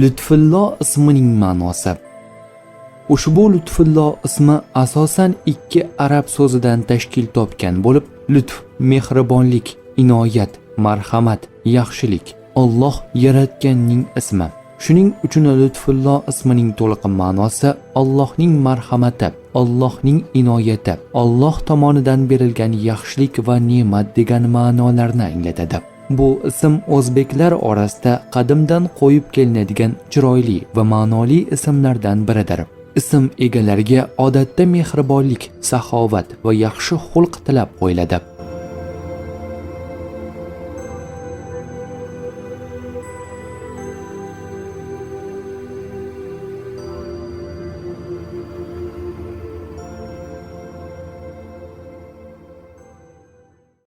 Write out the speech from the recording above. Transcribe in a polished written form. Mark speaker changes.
Speaker 1: Lutfullo ismining ma'nosi. Ushbu Lutfullo ismi asosan ikki arab so'zidan tashkil topgan bo'lib, lutf mehribonlik, inoyat, marhamat, yaxshilik, Alloh yaratganning ismi. Shuning uchun Lutfullo ismining to'liq ma'nosi Allohning marhamati, Allohning inoyati, Alloh tomonidan berilgan yaxshilik va ne'mat degan ma'nolarni anglatadi. Bu ism o'zbeklar orasida qadimdan qo'yib kelinadigan chiroyli va ma'noli ismlardan biridir. Ism egalariga odatda mehribonlik, saxovat va yaxshi xulq tilab qo'yiladi.